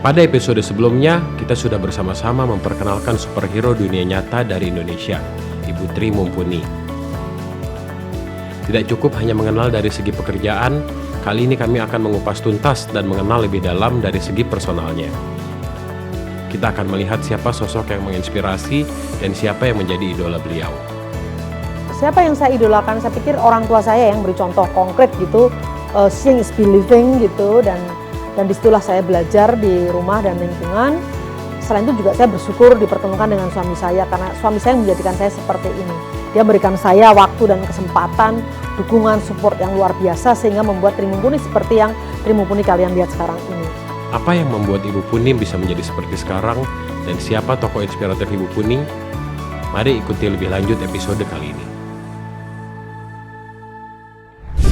Pada episode sebelumnya, kita sudah bersama-sama memperkenalkan superhero dunia nyata dari Indonesia, Ibu Tri Mumpuni. Tidak cukup hanya mengenal dari segi pekerjaan, kali ini kami akan mengupas tuntas dan mengenal lebih dalam dari segi personalnya. Kita akan melihat siapa sosok yang menginspirasi dan siapa yang menjadi idola beliau. Siapa yang saya idolakan? Saya pikir orang tua saya yang beri contoh konkret gitu, seeing is believing gitu, dan disitulah saya belajar di rumah dan lingkungan. Selain itu juga saya bersyukur dipertemukan dengan suami saya karena suami saya menjadikan saya seperti ini. Dia berikan saya waktu dan kesempatan, dukungan, support yang luar biasa sehingga membuat Tri Mumpuni seperti yang Tri Mumpuni kalian lihat sekarang ini. Apa yang membuat Ibu Puni bisa menjadi seperti sekarang dan siapa tokoh inspiratif Ibu Puni? Mari ikuti lebih lanjut episode kali ini.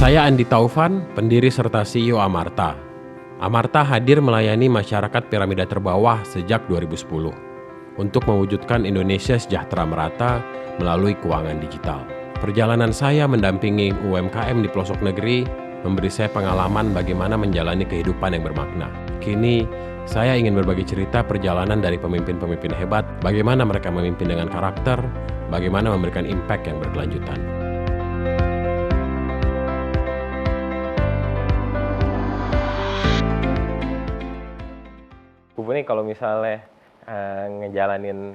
Saya Andi Taufan, pendiri serta CEO Amarta. Amarta hadir melayani masyarakat piramida terbawah sejak 2010 untuk mewujudkan Indonesia sejahtera merata melalui keuangan digital. Perjalanan saya mendampingi UMKM di pelosok negeri memberi saya pengalaman bagaimana menjalani kehidupan yang bermakna. Kini, saya ingin berbagi cerita perjalanan dari pemimpin-pemimpin hebat, bagaimana mereka memimpin dengan karakter, bagaimana memberikan impact yang berkelanjutan. Bu Puni, kalau misalnya ngejalanin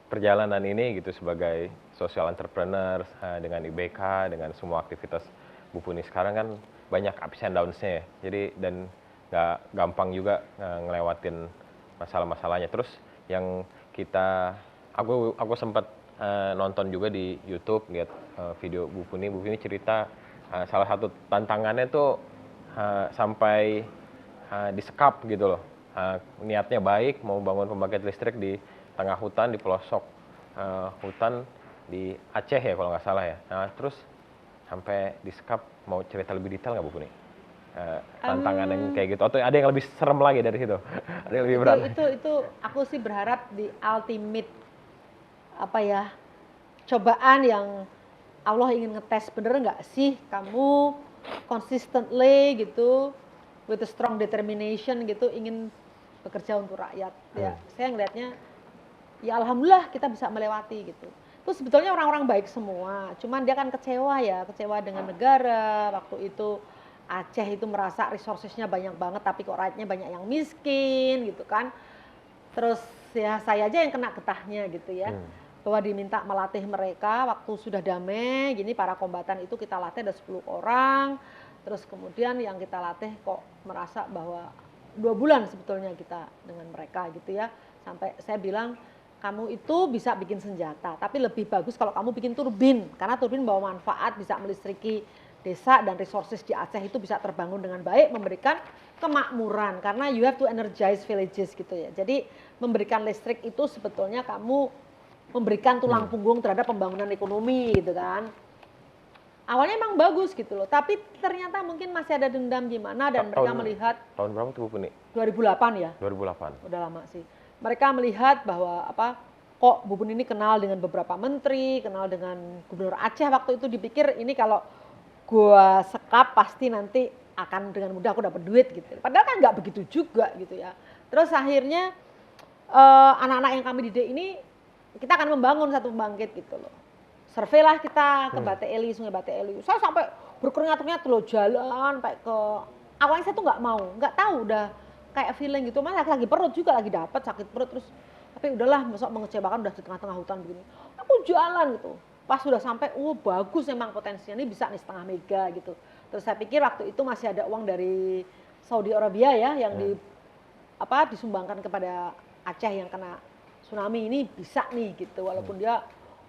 perjalanan ini gitu sebagai social entrepreneur dengan IBK, dengan semua aktivitas Bu Puni sekarang kan banyak ups and downs-nya ya. Jadi dan nggak gampang juga ngelewatin masalah-masalahnya. Terus yang aku sempat nonton juga di YouTube, lihat video Bu Puni cerita salah satu tantangannya tuh sampai disekap gitu loh. Niatnya baik, mau bangun pembangkit listrik di tengah hutan, di pelosok hutan di Aceh ya kalau nggak salah ya. Nah terus sampai disekap, mau cerita lebih detail nggak Bu Puni? Tantangan yang kayak gitu, atau ada yang lebih serem lagi dari situ? Ada yang lebih berat? Itu aku sih berharap di ultimate cobaan yang Allah ingin ngetes bener nggak sih kamu consistently gitu, with a strong determination gitu, ingin bekerja untuk rakyat. Ya, saya ngelihatnya ya alhamdulillah kita bisa melewati gitu. Itu sebetulnya orang-orang baik semua, cuman dia kan kecewa dengan negara. Waktu itu Aceh itu merasa resourcesnya banyak banget tapi kok rakyatnya banyak yang miskin gitu kan. Terus ya saya aja yang kena getahnya gitu ya. Bahwa diminta melatih mereka waktu sudah damai, gini para kombatan itu kita latih ada 10 orang. Terus kemudian yang kita latih kok merasa bahwa 2 bulan sebetulnya kita dengan mereka gitu ya. Sampai saya bilang, kamu itu bisa bikin senjata, tapi lebih bagus kalau kamu bikin turbin. Karena turbin bawa manfaat, bisa melistriki desa dan resources di Aceh itu bisa terbangun dengan baik, memberikan kemakmuran. Karena you have to energize villages gitu ya. Jadi memberikan listrik itu sebetulnya kamu memberikan tulang punggung terhadap pembangunan ekonomi gitu kan. Awalnya emang bagus gitu loh, tapi ternyata mungkin masih ada dendam gimana dan mereka melihat. Tahun berapa tuh Bu Puni? 2008 ya. 2008. Udah lama sih. Mereka melihat bahwa kok Bu Puni ini kenal dengan beberapa menteri, kenal dengan Gubernur Aceh waktu itu, dipikir ini kalau gua sekap pasti nanti akan dengan mudah aku dapat duit gitu. Padahal kan nggak begitu juga gitu ya. Terus akhirnya anak-anak yang kami didik ini kita akan membangun satu pembangkit gitu loh. Survei lah kita ke Bate Eli, Sungai Bate Eli. Saya sampai berkeringat-keringat loh jalan sampai ke, awalnya saya tuh nggak tahu udah kayak feeling gitu, mas lagi perut juga lagi dapat sakit perut, terus tapi udahlah masuk mengecewakan udah di tengah-tengah hutan begini. Aku jalan gitu. Pas sudah sampai, bagus emang potensinya ini bisa nih 1,5 mega gitu. Terus saya pikir waktu itu masih ada uang dari Saudi Arabia ya yang disumbangkan kepada Aceh yang kena tsunami ini, bisa nih gitu walaupun dia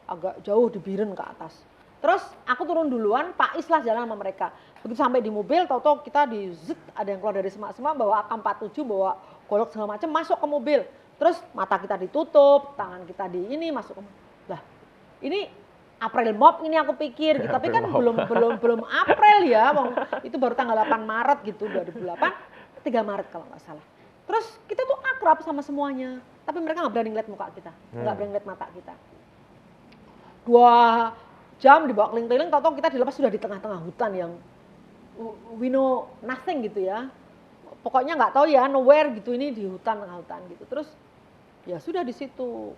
agak jauh di Biren ke atas. Terus aku turun duluan, Pak Is lah jalan sama mereka. Begitu sampai di mobil, tahu-tahu kita ada yang keluar dari semak-semak bawa AK-47, bawa golok segala macam, masuk ke mobil. Terus mata kita ditutup, tangan kita di ini masuk ke mobil. Lah, ini April Mop ini aku pikir gitu. Tapi kan belum April ya, itu baru tanggal 8 Maret gitu 2008, 3 Maret kalau nggak salah. Terus kita tuh akrab sama semuanya, tapi mereka nggak berani ngeliat muka kita, nggak berani ngeliat mata kita. 2 jam dibawa keliling-keliling, tahu-tahu kita dilepas sudah di tengah-tengah hutan yang we know nothing gitu ya. pokoknya nggak tahu ya, nowhere gitu, ini di hutan gitu. Terus ya sudah di situ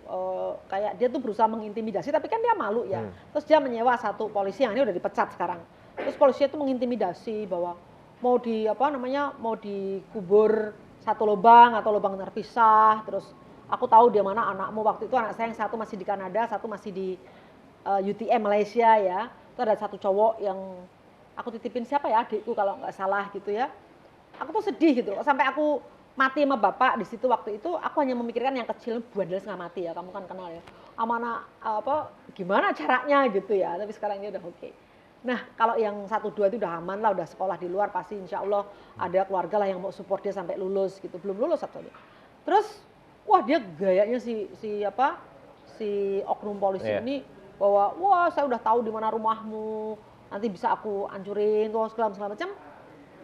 kayak dia tuh berusaha mengintimidasi, tapi kan dia malu ya. Terus dia menyewa satu polisi yang ini udah dipecat sekarang. Terus polisinya tuh mengintimidasi bahwa mau mau dikubur satu lubang atau lubang terpisah. Terus aku tahu dia mana anakmu, waktu itu anak saya yang satu masih di Kanada, satu masih di UTM Malaysia ya. Itu ada satu cowok yang aku titipin siapa ya, adikku kalau nggak salah gitu ya. Aku tuh sedih gitu, sampai aku mati sama bapak di situ waktu itu, aku hanya memikirkan yang kecil, bandel setengah mati ya, kamu kan kenal ya. Amana gimana caranya gitu ya, tapi sekarang ini udah oke. Nah kalau yang 1-2 itu udah aman lah, udah sekolah di luar, pasti insya Allah ada keluarga lah yang mau support dia sampai lulus gitu, belum lulus satu. Terus wah dia gayanya si oknum polisi ini bahwa wah saya udah tahu di mana rumahmu, nanti bisa aku hancurin, tuh segala macam.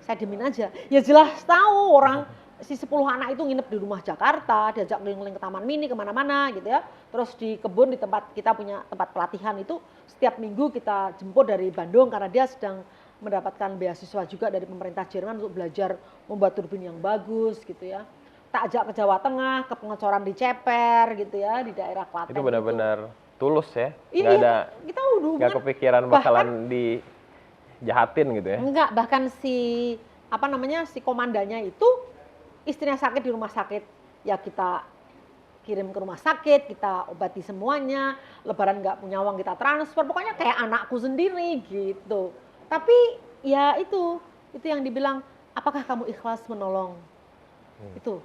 Saya diemin aja. Ya jelas tahu orang si 10 anak itu nginep di rumah Jakarta, diajak keliling-keliling ke Taman Mini kemana-mana gitu ya. Terus di kebun di tempat kita punya tempat pelatihan itu setiap minggu kita jemput dari Bandung karena dia sedang mendapatkan beasiswa juga dari pemerintah Jerman untuk belajar membuat turbin yang bagus gitu ya. Tak ajak ke Jawa Tengah, ke pengecoran di Ceper gitu ya, di daerah Klaten. Itu benar-benar tulus ya, nggak ada, kita nggak kepikiran bakalan dijahatin gitu ya. Enggak, bahkan si komandannya itu istrinya sakit di rumah sakit, ya kita kirim ke rumah sakit, kita obati semuanya, lebaran nggak punya uang kita transfer, pokoknya kayak anakku sendiri gitu. Tapi ya itu yang dibilang, apakah kamu ikhlas menolong? Itu.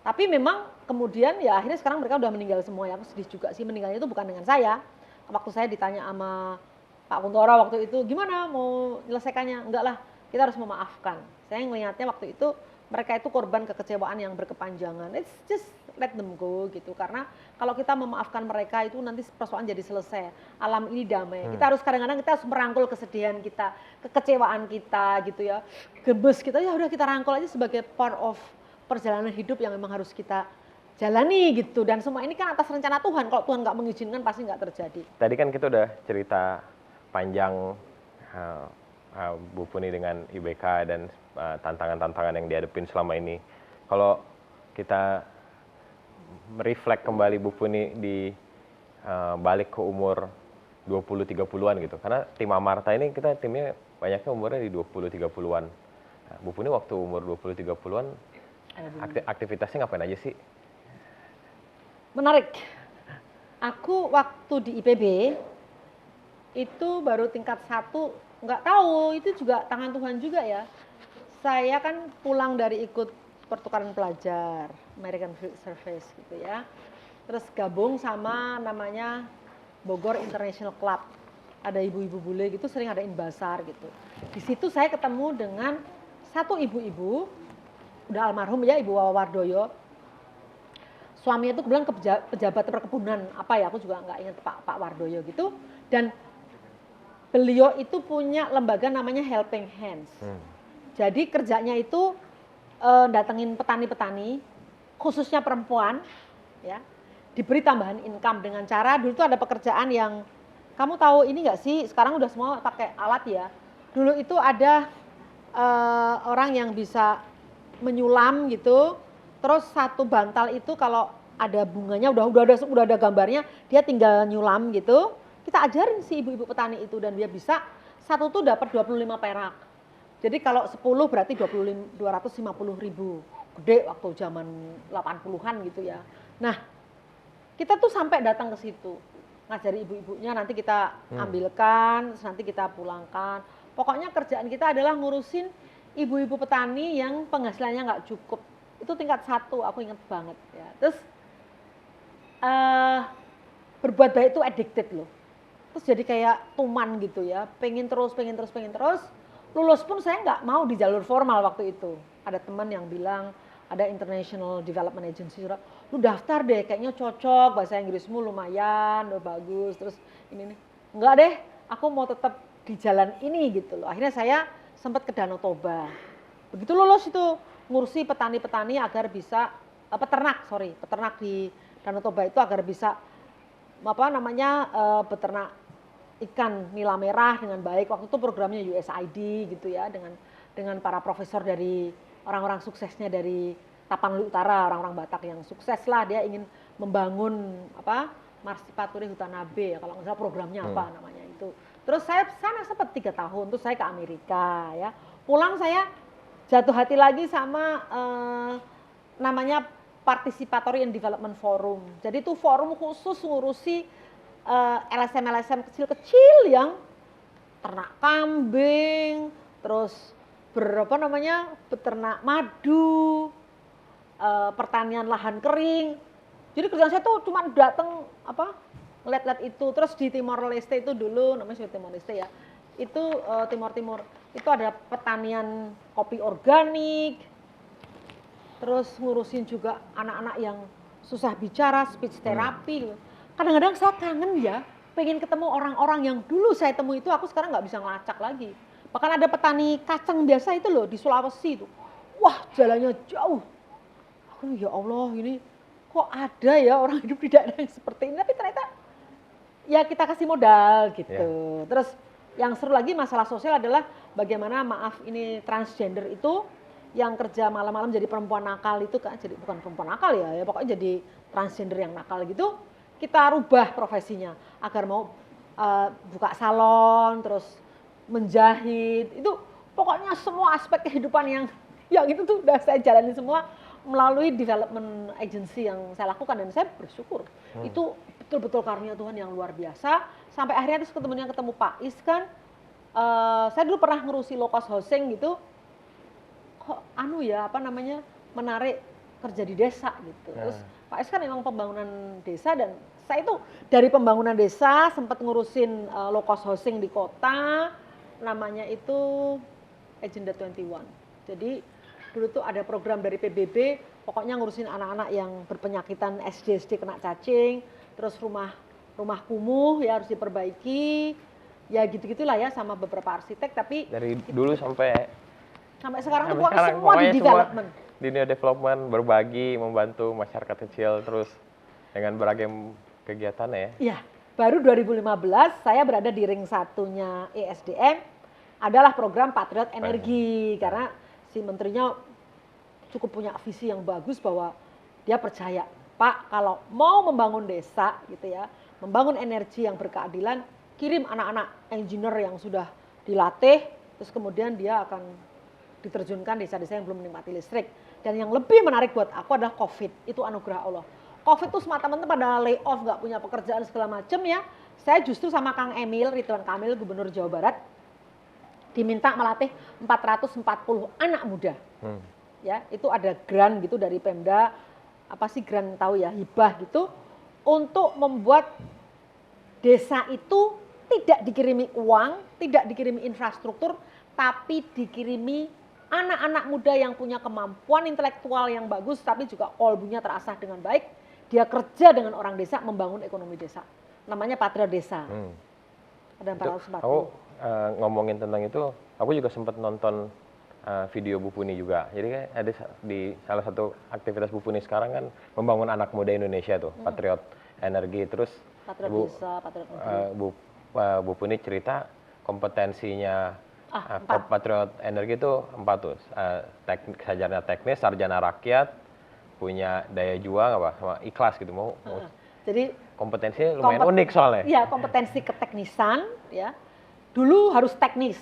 Tapi memang kemudian ya akhirnya sekarang mereka udah meninggal semua ya, aku sedih juga sih meninggalnya itu bukan dengan saya. Waktu saya ditanya sama Pak Kuntoro waktu itu, gimana mau menyelesaikannya? Enggak lah, kita harus memaafkan. Saya ngelihatnya waktu itu mereka itu korban kekecewaan yang berkepanjangan. It's just let them go gitu. Karena kalau kita memaafkan mereka itu nanti persoalan jadi selesai. Alam ini damai. Kita harus kadang-kadang kita harus merangkul kesedihan kita, kekecewaan kita gitu ya. Gebes kita ya udah kita rangkul aja sebagai part of perjalanan hidup yang memang harus kita jalani gitu. Dan semua ini kan atas rencana Tuhan. Kalau Tuhan nggak mengizinkan pasti nggak terjadi. Tadi kan kita udah cerita panjang Bu Puni dengan IBK dan tantangan-tantangan yang dihadapin selama ini. Kalau kita mereflek kembali Bu Puni di balik ke umur 20-30-an gitu. Karena tim Amarta ini kita timnya banyaknya umurnya di 20-30-an. Nah, Bu Puni waktu umur 20-30-an aktivitasnya ngapain aja sih? Menarik. Aku waktu di IPB itu baru tingkat 1, nggak tahu, itu juga tangan Tuhan juga ya. Saya kan pulang dari ikut pertukaran pelajar, American Field Service gitu ya. Terus gabung sama namanya Bogor International Club. Ada ibu-ibu bule gitu, sering adain basar gitu. Di situ saya ketemu dengan satu ibu-ibu, udah almarhum ya, Ibu Wawa Wardoyo. Suaminya itu kebetulan pejabat perkebunan, apa ya, aku juga nggak ingat Pak Wardoyo gitu. Dan beliau itu punya lembaga namanya Helping Hands. Jadi kerjanya itu datengin petani-petani, khususnya perempuan, ya, diberi tambahan income dengan cara, dulu itu ada pekerjaan yang, kamu tahu ini nggak sih, sekarang udah semua pakai alat ya. Dulu itu ada orang yang bisa menyulam gitu, terus satu bantal itu kalau ada bunganya udah ada gambarnya, dia tinggal nyulam gitu. Kita ajarin si ibu-ibu petani itu dan dia bisa satu tuh dapat 25 perak. Jadi kalau 10 berarti 250.000. Gede waktu zaman 80-an gitu ya. Nah, kita tuh sampai datang ke situ. Ngajari ibu-ibunya, nanti kita ambilkan, nanti kita pulangkan. Pokoknya kerjaan kita adalah ngurusin ibu-ibu petani yang penghasilannya nggak cukup. Itu tingkat 1, aku inget banget ya. Terus berbuat baik itu addicted loh. Terus jadi kayak tuman gitu ya, pengen terus. Lulus pun saya nggak mau di jalur formal waktu itu. Ada teman yang bilang, ada International Development Agency, lu daftar deh, kayaknya cocok, bahasa Inggrismu lumayan, udah bagus, terus ini nih. Enggak deh, aku mau tetap di jalan ini gitu loh. Akhirnya saya sempat ke Danau Toba. Begitu lulus itu, ngurusi petani-petani agar bisa, peternak di Danau Toba itu agar bisa, beternak ikan nila merah dengan baik. Waktu itu programnya USAID gitu ya, dengan para profesor dari orang-orang suksesnya dari Tapanuli Utara, orang-orang Batak yang sukses lah, dia ingin membangun apa Marsipaturi Hutanabe ya kalau nggak salah programnya apa namanya itu. Terus saya sana sempat 3 tahun, terus saya ke Amerika ya. Pulang saya jatuh hati lagi sama namanya Participatory and Development Forum. Jadi itu forum khusus ngurusi LSM-LSM kecil-kecil yang ternak kambing, terus beternak madu, pertanian lahan kering. Jadi kerjaan saya tuh cuma datang ngeliat-liat itu. Terus di Timor Leste itu dulu namanya Timor Leste ya. Itu Timur itu ada pertanian kopi organik. Terus ngurusin juga anak-anak yang susah bicara, speech therapy gitu. Kadang-kadang saya kangen ya, pengen ketemu orang-orang yang dulu saya temui itu, aku sekarang nggak bisa ngelacak lagi. Bahkan ada petani kacang biasa itu loh di Sulawesi itu. Wah, jalannya jauh. Aku ya Allah, ini kok ada ya orang hidup di daerah yang seperti ini. Tapi ternyata ya kita kasih modal gitu. Yeah. Terus yang seru lagi masalah sosial adalah bagaimana maaf ini transgender itu yang kerja malam-malam jadi perempuan nakal itu kan, jadi bukan perempuan nakal ya pokoknya jadi transgender yang nakal gitu. Kita rubah profesinya agar mau buka salon, terus menjahit, itu pokoknya semua aspek kehidupan yang itu tuh udah saya jalani semua melalui development agency yang saya lakukan dan saya bersyukur. Itu betul-betul karunia Tuhan yang luar biasa. Sampai akhirnya terus ketemu Pak Is kan, saya dulu pernah ngurusi low cost housing gitu, kok menarik kerja di desa gitu. Terus Pak Is kan memang pembangunan desa dan saya itu dari pembangunan desa sempat ngurusin low cost housing di kota, namanya itu Agenda 21. Jadi dulu tuh ada program dari PBB, pokoknya ngurusin anak-anak yang berpenyakitan SD kena cacing, terus rumah kumuh ya harus diperbaiki, ya gitu-gitulah ya sama beberapa arsitek. Tapi dari dulu sampai sekarang tuh semua di development. Dunia development, berbagi, membantu masyarakat kecil terus dengan beragam kegiatan ya. Iya, baru 2015 saya berada di ring satunya ESDM adalah program Patriot Energi karena si menterinya cukup punya visi yang bagus bahwa dia percaya, Pak, kalau mau membangun desa gitu ya, membangun energi yang berkeadilan, kirim anak-anak engineer yang sudah dilatih, terus kemudian dia akan diterjunkan desa-desa yang belum menikmati listrik. Dan yang lebih menarik buat aku adalah COVID, itu anugerah Allah. COVID itu semata-mata pada layoff, nggak punya pekerjaan segala macam ya. Saya justru sama Kang Emil, Ridwan Kamil, Gubernur Jawa Barat, diminta melatih 440 anak muda. Ya, itu ada grant gitu dari Pemda, grant tahu ya, hibah gitu, untuk membuat desa itu tidak dikirimi uang, tidak dikirimi infrastruktur, tapi dikirimi anak-anak muda yang punya kemampuan intelektual yang bagus, tapi juga kolbunya terasah dengan baik. Dia kerja dengan orang desa, membangun ekonomi desa. Namanya Patriot Desa. Ada 440. Aku ngomongin tentang itu, aku juga sempat nonton video Bu Puni juga. Jadi kan ada di salah satu aktivitas Bu Puni sekarang kan membangun anak muda Indonesia tuh, Patriot Energi. Terus Patriot Desa, Patriot Energi. Bu Puni cerita kompetensinya Patriot Energi itu 4 tuh, sarjana teknis, sarjana rakyat, punya daya juang sama ikhlas gitu mau. Jadi kompetensinya lumayan unik soalnya. Iya, kompetensi keteknisan ya. Dulu harus teknis.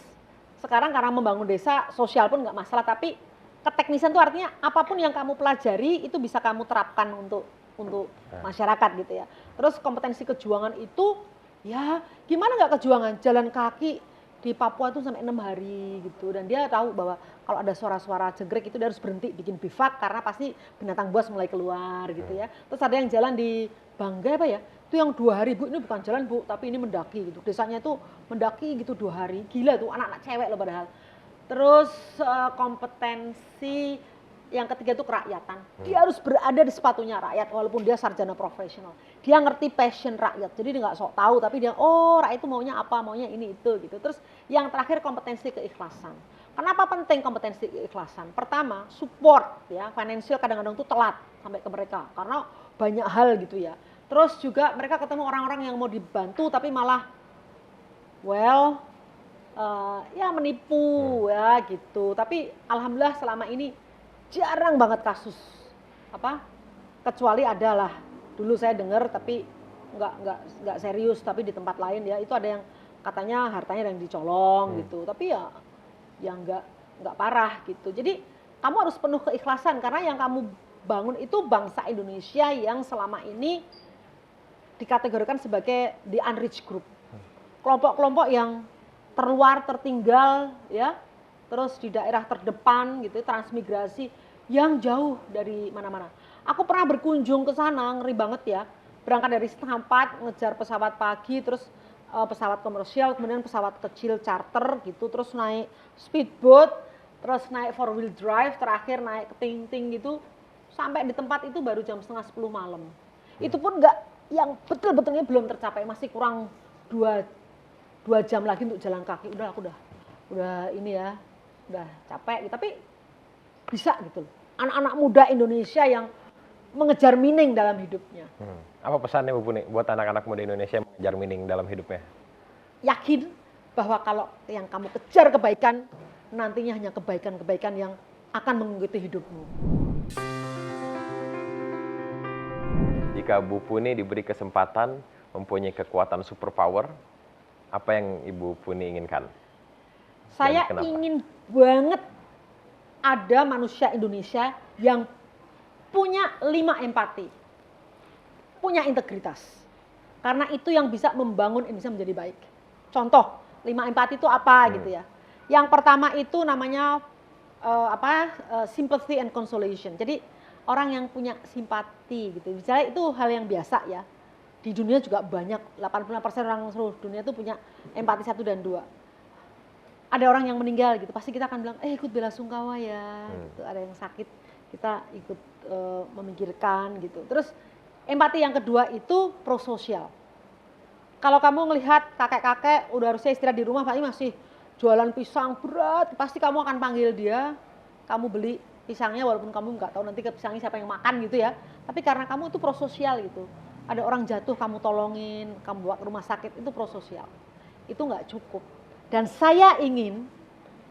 Sekarang karena membangun desa, sosial pun nggak masalah, tapi keteknisan itu artinya apapun yang kamu pelajari itu bisa kamu terapkan untuk masyarakat gitu ya. Terus kompetensi kejuangan itu ya gimana nggak kejuangan, jalan kaki di Papua tuh sampai 6 hari gitu, dan dia tahu bahwa kalau ada suara-suara jenggrek itu dia harus berhenti bikin bivak karena pasti binatang buas mulai keluar gitu ya. Terus ada yang jalan di Banggai itu yang 2 hari, Bu, ini bukan jalan, Bu, tapi ini mendaki gitu. Desanya itu mendaki gitu 2 hari, gila tuh anak-anak cewek loh padahal. Terus kompetensi yang ketiga itu kerakyatan. Dia harus berada di sepatunya rakyat walaupun dia sarjana profesional. Dia ngerti passion rakyat. Jadi dia nggak sok tahu tapi dia rakyat itu maunya apa, maunya ini itu gitu. Terus yang terakhir kompetensi keikhlasan. Kenapa penting kompetensi keikhlasan? Pertama, support ya, financial kadang-kadang tuh telat sampai ke mereka karena banyak hal gitu ya. Terus juga mereka ketemu orang-orang yang mau dibantu tapi malah menipu ya gitu. Tapi alhamdulillah selama ini jarang banget kasus apa, kecuali adalah dulu saya dengar tapi nggak serius, tapi di tempat lain ya itu ada yang katanya hartanya yang dicolong gitu, tapi ya yang nggak parah gitu. Jadi kamu harus penuh keikhlasan karena yang kamu bangun itu bangsa Indonesia yang selama ini dikategorikan sebagai the unreached group, kelompok-kelompok yang terluar, tertinggal ya, terus di daerah terdepan gitu, transmigrasi yang jauh dari mana-mana. Aku pernah berkunjung ke sana, ngeri banget ya, berangkat dari setengah 4, ngejar pesawat pagi, terus pesawat komersial, kemudian pesawat kecil charter gitu, terus naik speedboat, terus naik 4-wheel drive, terakhir naik ke ting-ting gitu, sampai di tempat itu baru jam setengah 10 malam. Itu pun nggak, yang betul-betulnya belum tercapai, masih kurang 2 jam lagi untuk jalan kaki. Udah aku udah ini ya, udah capek, tapi bisa gitu loh. Anak-anak muda Indonesia yang mengejar meaning dalam hidupnya. Apa pesannya Bu Puni buat anak-anak muda Indonesia yang mengejar meaning dalam hidupnya? Yakin bahwa kalau yang kamu kejar kebaikan, nantinya hanya kebaikan-kebaikan yang akan mengikuti hidupmu. Jika Bu Puni diberi kesempatan mempunyai kekuatan superpower, apa yang Ibu Puni inginkan? Saya ingin banget ada manusia Indonesia yang punya 5 empati, punya integritas. Karena itu yang bisa membangun Indonesia menjadi baik. Contoh, 5 empati itu apa gitu ya. Yang pertama itu namanya sympathy and consolation. Jadi orang yang punya simpati gitu. Misalnya itu hal yang biasa ya. Di dunia juga banyak, 85% orang seluruh dunia itu punya empati 1 dan 2. Ada orang yang meninggal gitu, pasti kita akan bilang, ikut bela sungkawa ya. Gitu. Ada yang sakit, kita ikut memikirkan gitu. Terus empati yang kedua itu prososial. Kalau kamu ngelihat kakek-kakek udah harusnya istirahat di rumah, masih jualan pisang berat, pasti kamu akan panggil dia, kamu beli pisangnya walaupun kamu nggak tahu nanti ke pisangnya siapa yang makan gitu ya. Tapi karena kamu itu prososial gitu. Ada orang jatuh kamu tolongin, kamu bawa ke rumah sakit, itu prososial. Itu nggak cukup. Dan saya ingin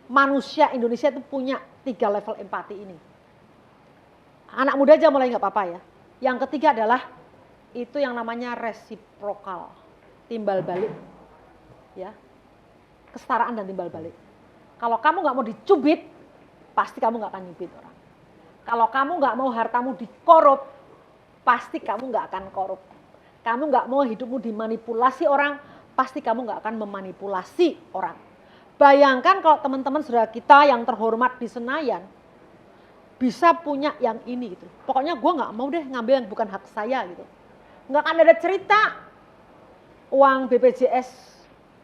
manusia Indonesia itu punya 3 level empati ini. Anak muda aja mulai nggak apa-apa ya. Yang ketiga adalah itu yang namanya resiprokal, timbal balik, ya, kesetaraan dan timbal balik. Kalau kamu nggak mau dicubit, pasti kamu nggak akan nyubit orang. Kalau kamu nggak mau hartamu dikorup, pasti kamu nggak akan korup. Kamu nggak mau hidupmu dimanipulasi orang, pasti kamu nggak akan memanipulasi orang. Bayangkan kalau teman-teman saudara kita yang terhormat di Senayan bisa punya yang ini gitu. Pokoknya gue nggak mau deh ngambil yang bukan hak saya gitu. Nggak akan ada cerita uang BPJS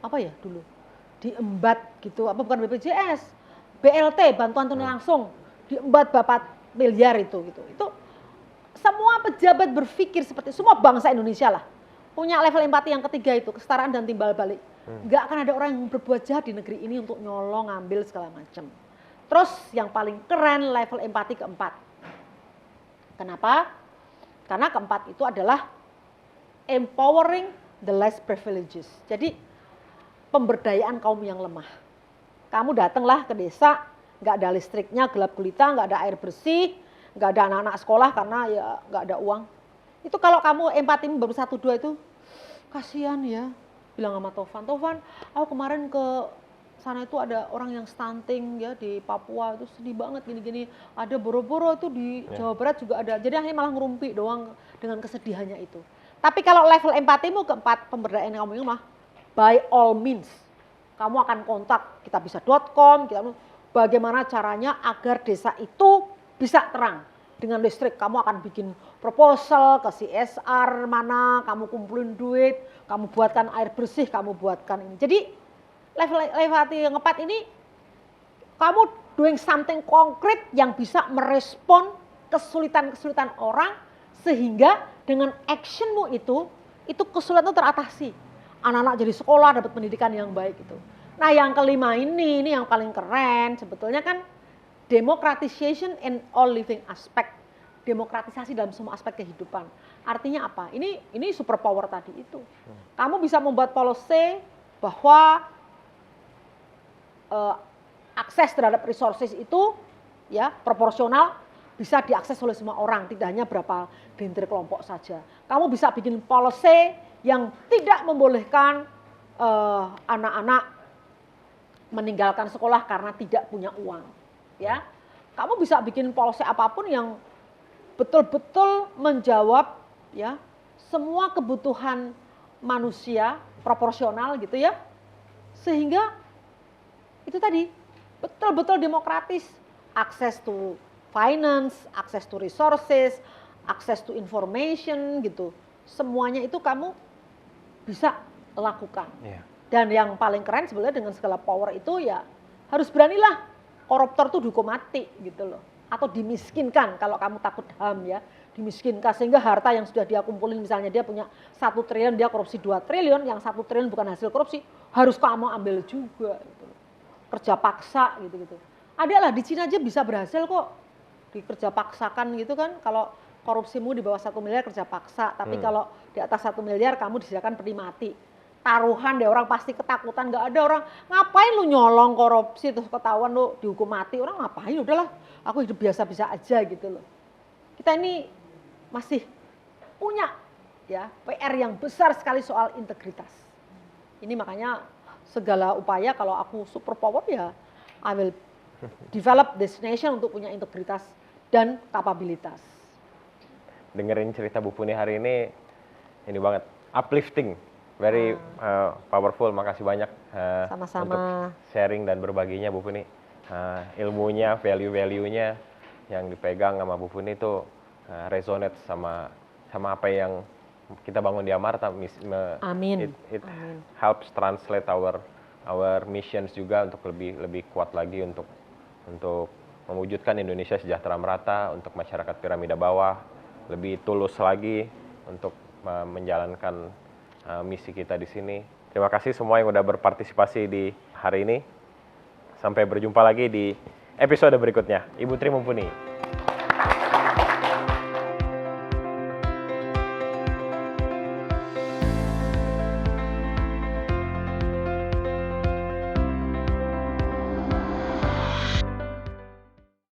apa ya dulu diembat gitu, apa bukan BPJS, BLT bantuan tunai langsung diembat berapa miliar itu gitu. Itu semua pejabat berpikir seperti semua bangsa Indonesia lah punya level empati yang ketiga itu kesetaraan dan timbal balik. Nggak akan ada orang yang berbuat jahat di negeri ini untuk nyolong, ngambil segala macam. Terus yang paling keren level empati keempat. Kenapa? Karena keempat itu adalah empowering the less privileges. Jadi pemberdayaan kaum yang lemah. Kamu datanglah ke desa, nggak ada listriknya, gelap gulita, nggak ada air bersih, nggak ada anak-anak sekolah karena ya nggak ada uang. Itu kalau kamu empatimu baru 1-2 itu, kasihan ya. Bilang sama Tovan, aku kemarin ke sana itu ada orang yang stunting ya di Papua, itu sedih banget gini-gini. Ada boro-boro itu di Jawa Barat juga ada. Jadi akhirnya malah ngerumpi doang dengan kesedihannya itu. Tapi kalau level empatimu keempat, pemberdayaan kamu yang mah, by all means, kamu akan kontak kitabisa.com, bagaimana caranya agar desa itu bisa terang. Dengan listrik, kamu akan bikin proposal ke CSR mana, kamu kumpulin duit, kamu buatkan air bersih, kamu buatkan ini. Jadi level empati yang keempat ini, kamu doing something konkret yang bisa merespon kesulitan-kesulitan orang, sehingga dengan actionmu itu kesulitan itu teratasi. Anak-anak jadi sekolah, dapat pendidikan yang baik itu. Nah yang kelima ini yang paling keren, sebetulnya kan democratization in all living aspect. Demokratisasi dalam semua aspek kehidupan. Artinya apa? Ini superpower tadi itu. Kamu bisa membuat policy bahwa akses terhadap resources itu ya proporsional bisa diakses oleh semua orang, tidak hanya berapa gelintir kelompok saja. Kamu bisa bikin policy yang tidak membolehkan anak-anak meninggalkan sekolah karena tidak punya uang, ya. Kamu bisa bikin policy apapun yang betul-betul menjawab ya semua kebutuhan manusia proporsional gitu ya. Sehingga itu tadi betul-betul demokratis, akses to finance, akses to resources, akses to information gitu. Semuanya itu kamu bisa lakukan. Iya. Dan yang paling keren sebenarnya dengan segala power itu ya harus beranilah koruptor tuh dihukum mati gitu loh. Atau dimiskinkan kalau kamu takut HAM ya. Dimiskinkan sehingga harta yang sudah dia kumpulin misalnya dia punya 1 triliun, dia korupsi 2 triliun, yang 1 triliun bukan hasil korupsi, harus kamu ambil juga gitu loh. Kerja paksa gitu-gitu. Ada lah di Cina aja bisa berhasil kok dikerja paksakan gitu kan. Kalau korupsimu di bawah 1 miliar kerja paksa, tapi kalau di atas 1 miliar kamu disediakan peti mati. Taruhan deh, orang pasti ketakutan, nggak ada orang ngapain lu nyolong korupsi terus ketahuan lu dihukum mati, orang ngapain, udahlah aku hidup biasa-biasa aja gitu loh. Kita ini masih punya ya PR yang besar sekali soal integritas. Ini makanya segala upaya kalau aku super power ya I will develop this nation untuk punya integritas dan kapabilitas. Dengerin cerita Bu Puni hari ini banget, uplifting, very powerful. Makasih banyak Sama-sama. untuk sharing dan berbaginya Bu Puni. Ilmunya, value-value-nya yang dipegang sama Bu Puni itu resonate sama apa yang kita bangun di Amarta. Amin. It Amin. helps translate our missions juga untuk lebih kuat lagi untuk mewujudkan Indonesia sejahtera merata, untuk masyarakat piramida bawah lebih tulus lagi untuk menjalankan misi kita di sini. Terima kasih semua yang udah berpartisipasi di hari ini. Sampai berjumpa lagi di episode berikutnya. Ibu Tri Mumpuni.